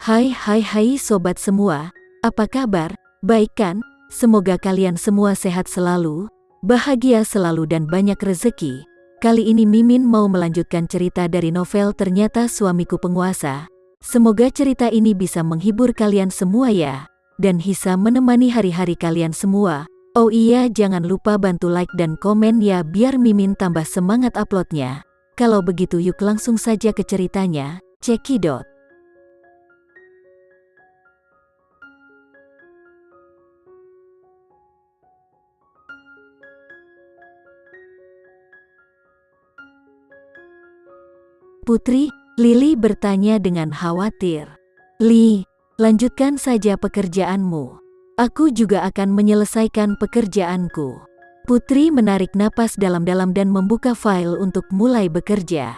Hai sobat semua, apa kabar? Baik kan? Semoga kalian semua sehat selalu, bahagia selalu dan banyak rezeki. Kali ini Mimin mau melanjutkan cerita dari novel Ternyata Suamiku Penguasa. Semoga cerita ini bisa menghibur kalian semua ya, dan bisa menemani hari-hari kalian semua. Oh iya, jangan lupa bantu like dan komen ya biar Mimin tambah semangat uploadnya. Kalau begitu yuk langsung saja ke ceritanya, cekidot. Putri, Lili bertanya dengan khawatir. Li, lanjutkan saja pekerjaanmu. Aku juga akan menyelesaikan pekerjaanku. Putri menarik napas dalam-dalam dan membuka file untuk mulai bekerja.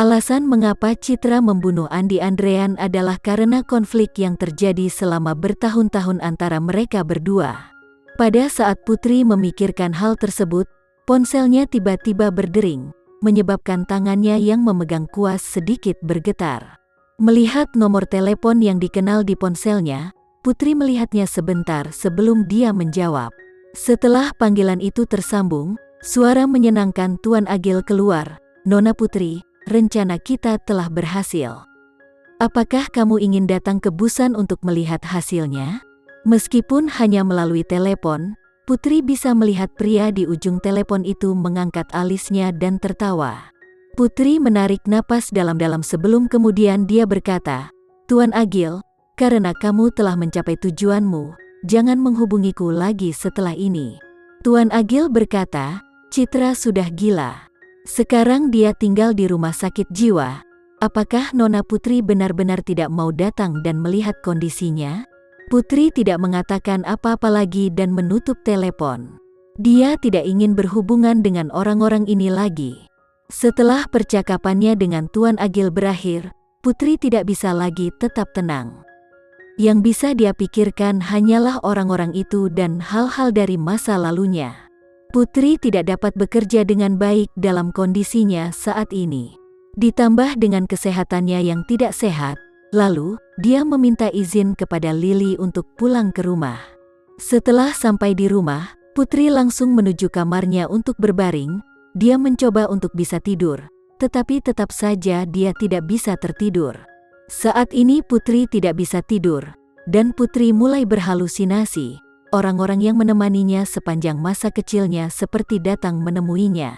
Alasan mengapa Citra membunuh Andi Andrean adalah karena konflik yang terjadi selama bertahun-tahun antara mereka berdua. Pada saat Putri memikirkan hal tersebut, ponselnya tiba-tiba berdering, menyebabkan tangannya yang memegang kuas sedikit bergetar. Melihat nomor telepon yang dikenal di ponselnya, Putri melihatnya sebentar sebelum dia menjawab. Setelah panggilan itu tersambung, suara menyenangkan Tuan Agil keluar. Nona Putri, rencana kita telah berhasil. Apakah kamu ingin datang ke Busan untuk melihat hasilnya? Meskipun hanya melalui telepon, Putri bisa melihat pria di ujung telepon itu mengangkat alisnya dan tertawa. Putri menarik napas dalam-dalam sebelum kemudian dia berkata, Tuan Agil, karena kamu telah mencapai tujuanmu, jangan menghubungiku lagi setelah ini. Tuan Agil berkata, Citra sudah gila. Sekarang dia tinggal di rumah sakit jiwa. Apakah Nona Putri benar-benar tidak mau datang dan melihat kondisinya? Putri tidak mengatakan apa-apa lagi dan menutup telepon. Dia tidak ingin berhubungan dengan orang-orang ini lagi. Setelah percakapannya dengan Tuan Agil berakhir, Putri tidak bisa lagi tetap tenang. Yang bisa dia pikirkan hanyalah orang-orang itu dan hal-hal dari masa lalunya. Putri tidak dapat bekerja dengan baik dalam kondisinya saat ini. Ditambah dengan kesehatannya yang tidak sehat, lalu, dia meminta izin kepada Lili untuk pulang ke rumah. Setelah sampai di rumah, Putri langsung menuju kamarnya untuk berbaring. Dia mencoba untuk bisa tidur, tetapi tetap saja dia tidak bisa tertidur. Saat ini Putri tidak bisa tidur, dan Putri mulai berhalusinasi. Orang-orang yang menemaninya sepanjang masa kecilnya seperti datang menemuinya.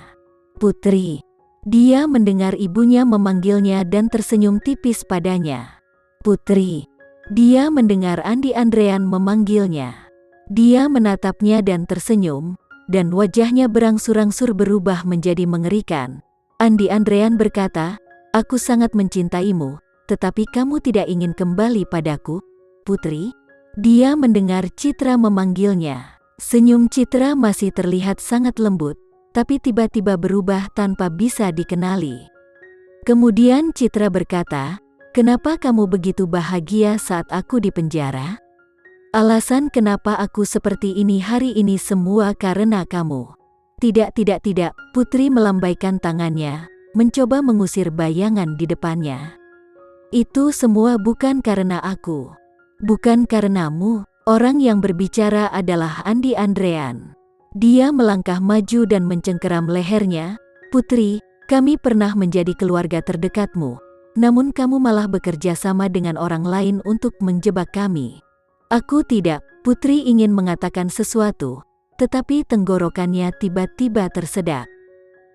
Putri. Dia mendengar ibunya memanggilnya dan tersenyum tipis padanya. Putri. Dia mendengar Andi Andrean memanggilnya. Dia menatapnya dan tersenyum, dan wajahnya berangsur-angsur berubah menjadi mengerikan. Andi Andrean berkata, aku sangat mencintaimu, tetapi kamu tidak ingin kembali padaku, Putri? Dia mendengar Citra memanggilnya. Senyum Citra masih terlihat sangat lembut, tapi tiba-tiba berubah tanpa bisa dikenali. Kemudian Citra berkata, kenapa kamu begitu bahagia saat aku di penjara? Alasan kenapa aku seperti ini hari ini semua karena kamu. Tidak, Putri melambaikan tangannya, mencoba mengusir bayangan di depannya. Itu semua bukan karena aku. Bukan karenamu. Orang yang berbicara adalah Andi Andrean. Dia melangkah maju dan mencengkeram lehernya. Putri, kami pernah menjadi keluarga terdekatmu. Namun kamu malah bekerja sama dengan orang lain untuk menjebak kami. Aku tidak. Putri ingin mengatakan sesuatu, tetapi tenggorokannya tiba-tiba tersedak.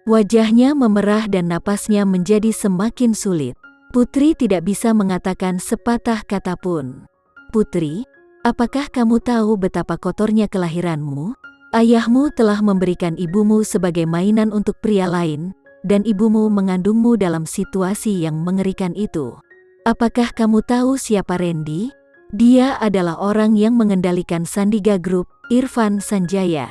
Wajahnya memerah dan napasnya menjadi semakin sulit. Putri tidak bisa mengatakan sepatah kata pun. Putri, apakah kamu tahu betapa kotornya kelahiranmu? Ayahmu telah memberikan ibumu sebagai mainan untuk pria lain, dan ibumu mengandungmu dalam situasi yang mengerikan itu. Apakah kamu tahu siapa Randy? Dia adalah orang yang mengendalikan Sandiga Group, Irfan Sanjaya.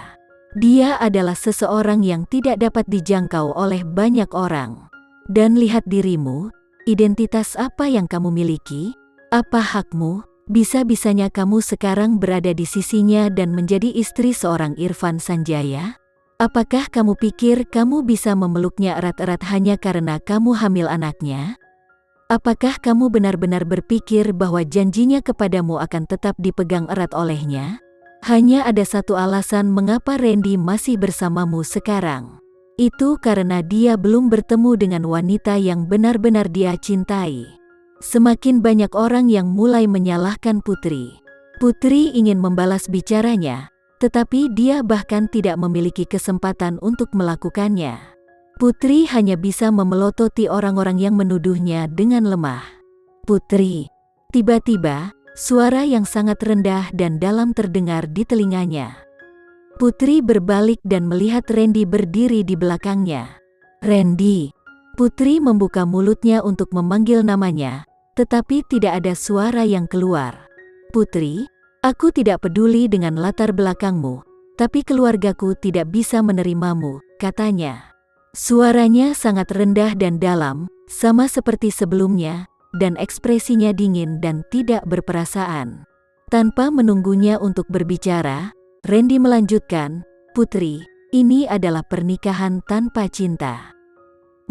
Dia adalah seseorang yang tidak dapat dijangkau oleh banyak orang. Dan lihat dirimu, identitas apa yang kamu miliki? Apa hakmu? Bisa-bisanya kamu sekarang berada di sisinya dan menjadi istri seorang Irfan Sanjaya? Apakah kamu pikir kamu bisa memeluknya erat-erat hanya karena kamu hamil anaknya? Apakah kamu benar-benar berpikir bahwa janjinya kepadamu akan tetap dipegang erat olehnya? Hanya ada satu alasan mengapa Randy masih bersamamu sekarang. Itu karena dia belum bertemu dengan wanita yang benar-benar dia cintai. Semakin banyak orang yang mulai menyalahkan Putri. Putri ingin membalas bicaranya, tetapi dia bahkan tidak memiliki kesempatan untuk melakukannya. Putri hanya bisa memelototi orang-orang yang menuduhnya dengan lemah. Putri. Tiba-tiba, suara yang sangat rendah dan dalam terdengar di telinganya. Putri berbalik dan melihat Randy berdiri di belakangnya. Randy. Putri membuka mulutnya untuk memanggil namanya, tetapi tidak ada suara yang keluar. Putri, aku tidak peduli dengan latar belakangmu, tapi keluargaku tidak bisa menerimamu, katanya. Suaranya sangat rendah dan dalam, sama seperti sebelumnya, dan ekspresinya dingin dan tidak berperasaan. Tanpa menunggunya untuk berbicara, Randy melanjutkan, Putri, ini adalah pernikahan tanpa cinta.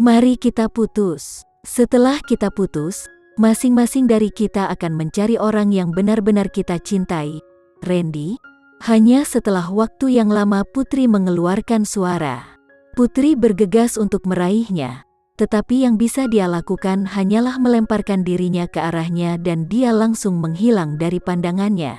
Mari kita putus. Setelah kita putus, masing-masing dari kita akan mencari orang yang benar-benar kita cintai. Randy, hanya setelah waktu yang lama Putri mengeluarkan suara. Putri bergegas untuk meraihnya. Tetapi yang bisa dia lakukan hanyalah melemparkan dirinya ke arahnya dan dia langsung menghilang dari pandangannya.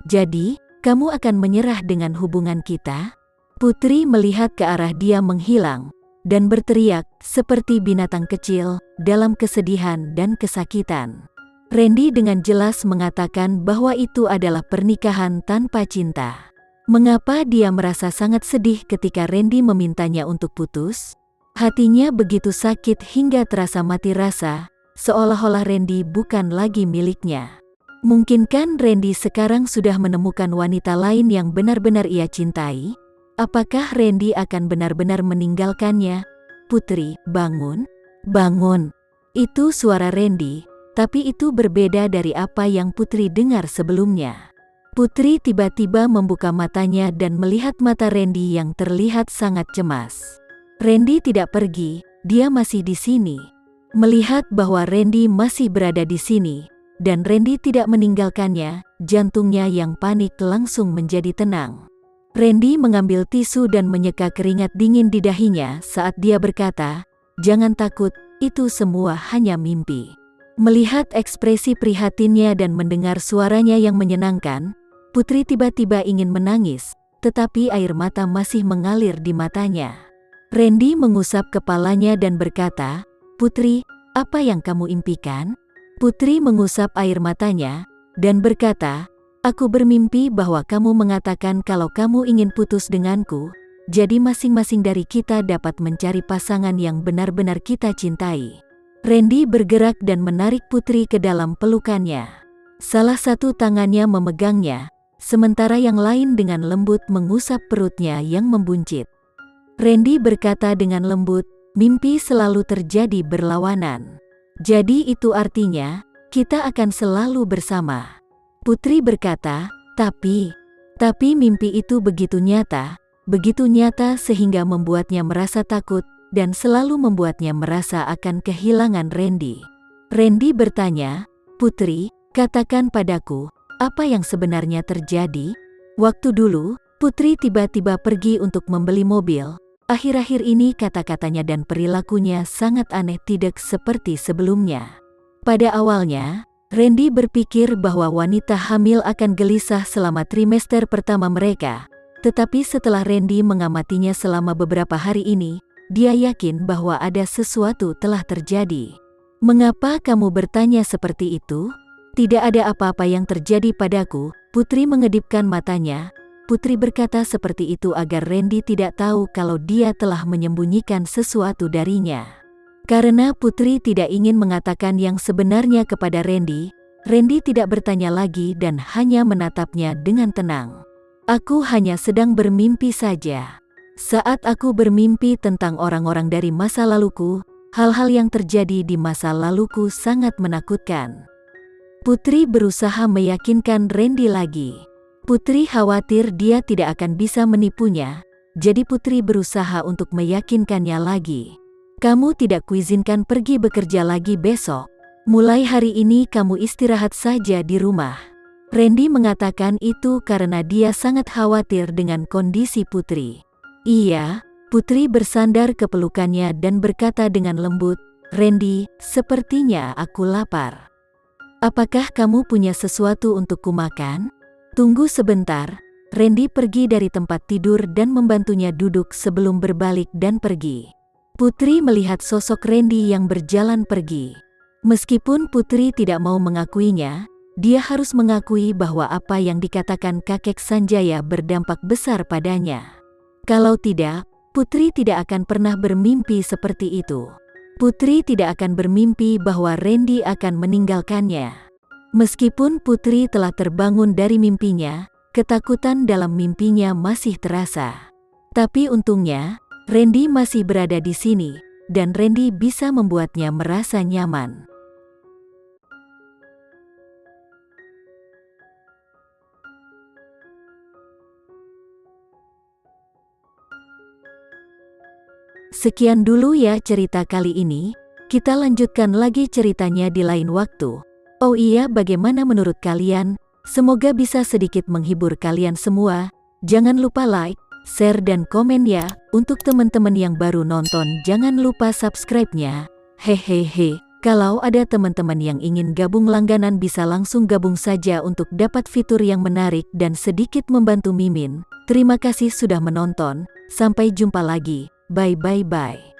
Jadi, kamu akan menyerah dengan hubungan kita? Putri melihat ke arah dia menghilang, dan berteriak seperti binatang kecil dalam kesedihan dan kesakitan. Randy dengan jelas mengatakan bahwa itu adalah pernikahan tanpa cinta. Mengapa dia merasa sangat sedih ketika Randy memintanya untuk putus? Hatinya begitu sakit hingga terasa mati rasa, seolah-olah Randy bukan lagi miliknya. Mungkinkah Randy sekarang sudah menemukan wanita lain yang benar-benar ia cintai? Apakah Randy akan benar-benar meninggalkannya? Putri, bangun. Bangun. Itu suara Randy, tapi itu berbeda dari apa yang Putri dengar sebelumnya. Putri tiba-tiba membuka matanya dan melihat mata Randy yang terlihat sangat cemas. Randy tidak pergi, dia masih di sini. Melihat bahwa Randy masih berada di sini, dan Randy tidak meninggalkannya, jantungnya yang panik langsung menjadi tenang. Randy mengambil tisu dan menyeka keringat dingin di dahinya saat dia berkata, "Jangan takut, itu semua hanya mimpi." Melihat ekspresi prihatinnya dan mendengar suaranya yang menyenangkan, Putri tiba-tiba ingin menangis, tetapi air mata masih mengalir di matanya. Randy mengusap kepalanya dan berkata, "Putri, apa yang kamu impikan?" Putri mengusap air matanya, dan berkata, "Aku bermimpi bahwa kamu mengatakan kalau kamu ingin putus denganku, jadi masing-masing dari kita dapat mencari pasangan yang benar-benar kita cintai." Randy bergerak dan menarik Putri ke dalam pelukannya. Salah satu tangannya memegangnya, sementara yang lain dengan lembut mengusap perutnya yang membuncit. Randy berkata dengan lembut, "Mimpi selalu terjadi berlawanan. Jadi itu artinya, kita akan selalu bersama." Putri berkata, tapi mimpi itu begitu nyata sehingga membuatnya merasa takut, dan selalu membuatnya merasa akan kehilangan Randy. Randy bertanya, "Putri, katakan padaku, apa yang sebenarnya terjadi?" Waktu dulu, Putri tiba-tiba pergi untuk membeli mobil. Akhir-akhir ini kata-katanya dan perilakunya sangat aneh, tidak seperti sebelumnya. Pada awalnya, Randy berpikir bahwa wanita hamil akan gelisah selama trimester pertama mereka. Tetapi setelah Randy mengamatinya selama beberapa hari ini, dia yakin bahwa ada sesuatu telah terjadi. "Mengapa kamu bertanya seperti itu?" "Tidak ada apa-apa yang terjadi padaku." Putri mengedipkan matanya. Putri berkata seperti itu agar Randy tidak tahu kalau dia telah menyembunyikan sesuatu darinya. Karena Putri tidak ingin mengatakan yang sebenarnya kepada Randy, Randy tidak bertanya lagi dan hanya menatapnya dengan tenang. "Aku hanya sedang bermimpi saja. Saat aku bermimpi tentang orang-orang dari masa laluku, hal-hal yang terjadi di masa laluku sangat menakutkan." Putri berusaha meyakinkan Randy lagi. Putri khawatir dia tidak akan bisa menipunya, jadi Putri berusaha untuk meyakinkannya lagi. "Kamu tidak kuizinkan pergi bekerja lagi besok. Mulai hari ini kamu istirahat saja di rumah. Randy mengatakan itu karena dia sangat khawatir dengan kondisi Putri. Iya, Putri bersandar ke pelukannya dan berkata dengan lembut, "Randy, sepertinya aku lapar. Apakah kamu punya sesuatu untuk kumakan?" "Tunggu sebentar." Randy pergi dari tempat tidur dan membantunya duduk sebelum berbalik dan pergi. Putri melihat sosok Randy yang berjalan pergi. Meskipun Putri tidak mau mengakuinya, dia harus mengakui bahwa apa yang dikatakan kakek Sanjaya berdampak besar padanya. Kalau tidak, Putri tidak akan pernah bermimpi seperti itu. Putri tidak akan bermimpi bahwa Randy akan meninggalkannya. Meskipun Putri telah terbangun dari mimpinya, ketakutan dalam mimpinya masih terasa. Tapi untungnya, Randy masih berada di sini, dan Randy bisa membuatnya merasa nyaman. Sekian dulu ya cerita kali ini, kita lanjutkan lagi ceritanya di lain waktu. Oh iya, bagaimana menurut kalian? Semoga bisa sedikit menghibur kalian semua. Jangan lupa like, share dan komen ya. Untuk teman-teman yang baru nonton, jangan lupa subscribe-nya. Hehehe, kalau ada teman-teman yang ingin gabung langganan bisa langsung gabung saja untuk dapat fitur yang menarik dan sedikit membantu Mimin. Terima kasih sudah menonton, sampai jumpa lagi. Bye bye bye.